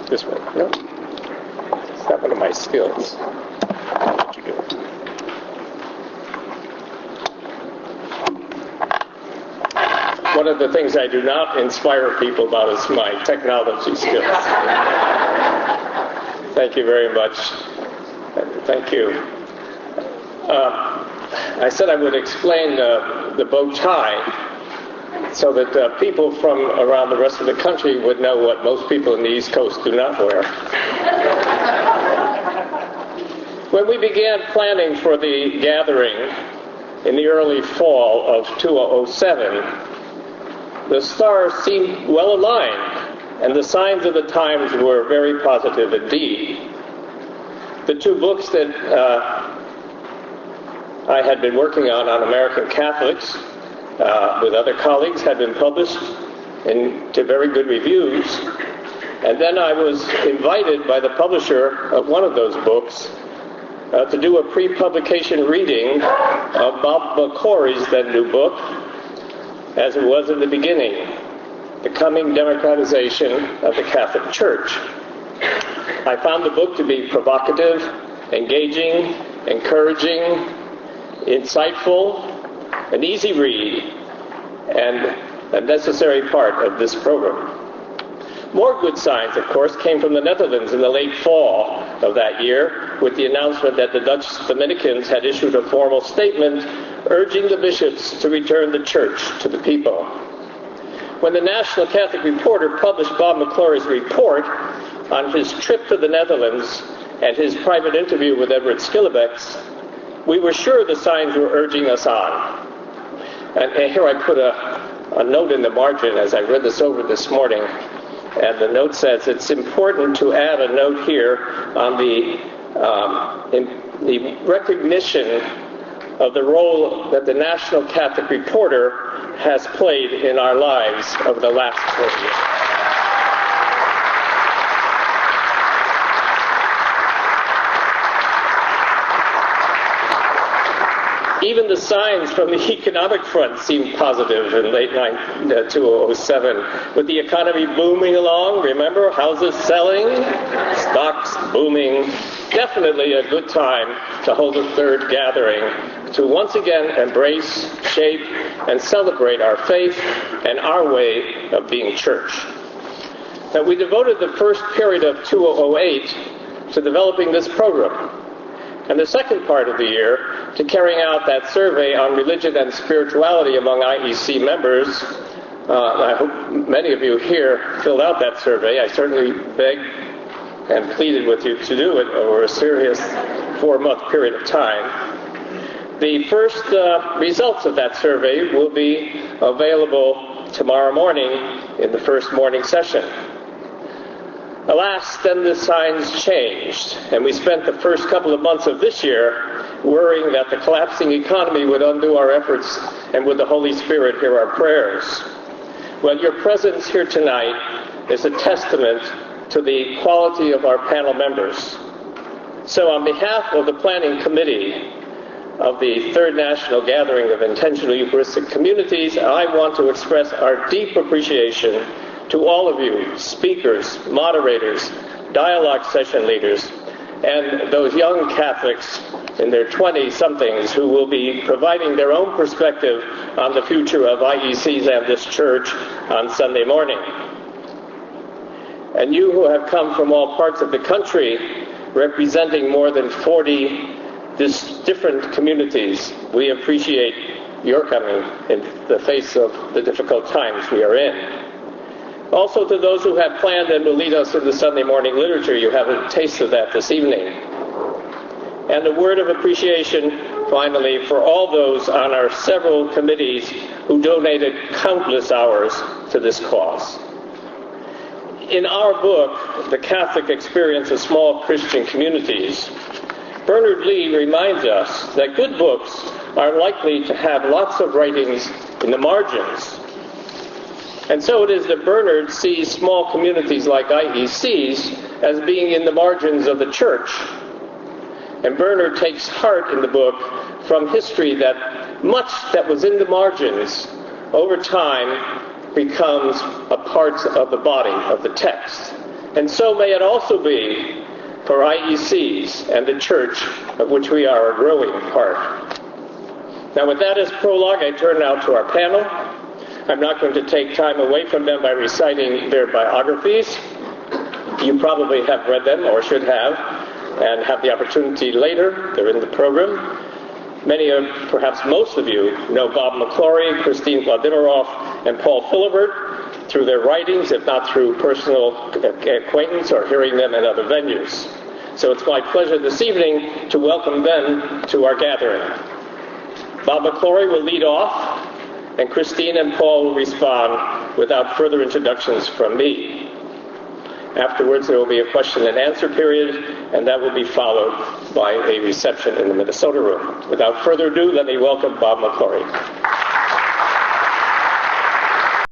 This way. No. It's not one of my skills. What you do? One of the things I do not inspire people about is my technology skills. Thank you very much. Thank you. I said I would explain the bow tie so that people from around the rest of the country would know what most people in the East Coast do not wear. When we began planning for the gathering in the early fall of 2007, the stars seemed well aligned, and the signs of the times were very positive indeed. The two books that I had been working on American Catholics with other colleagues had been published to very good reviews. And then I was invited by the publisher of one of those books to do a pre-publication reading of Bob McClory's then new book, As It Was in the Beginning, The Coming Democratization of the Catholic Church. I found the book to be provocative, engaging, encouraging, insightful, an easy read, and a necessary part of this program. More good signs, of course, came from the Netherlands in the late fall of that year with the announcement that the Dutch Dominicans had issued a formal statement urging the bishops to return the church to the people. When the National Catholic Reporter published Bob McClory's report on his trip to the Netherlands and his private interview with Edward Schillebeeckx, we were sure the signs were urging us on. And here I put a note in the margin as I read this over this morning. And the note says it's important to add a note here on the recognition of the role that the National Catholic Reporter has played in our lives over the last 40 years. Even the signs from the economic front seemed positive in late 2007, with the economy booming along. Remember, houses selling, stocks booming. Definitely a good time to hold a third gathering to once again embrace, shape, and celebrate our faith and our way of being church. Now, we devoted the first period of 2008 to developing this program, and the second part of the year to carrying out that survey on religion and spirituality among IEC members. I hope many of you here filled out that survey. I certainly begged and pleaded with you to do it over a serious 4-month period of time. The first results of that survey will be available tomorrow morning in the first morning session. Alas, then the signs changed, and we spent the first couple of months of this year worrying that the collapsing economy would undo our efforts and would the Holy Spirit hear our prayers. Well, your presence here tonight is a testament to the quality of our panel members. So on behalf of the planning committee of the Third National Gathering of Intentional Eucharistic Communities, I want to express our deep appreciation to all of you, speakers, moderators, dialogue session leaders, and those young Catholics in their 20-somethings who will be providing their own perspective on the future of IECs and this church on Sunday morning. And you who have come from all parts of the country, representing more than 40 different communities, we appreciate your coming in the face of the difficult times we are in. Also to those who have planned and will lead us in the Sunday morning liturgy, you have a taste of that this evening. And a word of appreciation, finally, for all those on our several committees who donated countless hours to this cause. In our book, The Catholic Experience of Small Christian Communities, Bernard Lee reminds us that good books are likely to have lots of writings in the margins. And so it is that Bernard sees small communities like IECs as being in the margins of the church. And Bernard takes heart in the book from history that much that was in the margins over time becomes a part of the body of the text. And so may it also be for IECs and the church of which we are a growing part. Now, with that as prologue, I turn now to our panel. I'm not going to take time away from them by reciting their biographies. You probably have read them, or should have, and have the opportunity later. They're in the program. Many of, perhaps most of you, know Bob McClory, Christine Vladimiroff, and Paul Philibert through their writings, if not through personal acquaintance or hearing them in other venues. So it's my pleasure this evening to welcome them to our gathering. Bob McClory will lead off, and Christine and Paul will respond without further introductions from me. Afterwards, there will be a question and answer period, and that will be followed by a reception in the Minnesota room. Without further ado, let me welcome Bob McClory.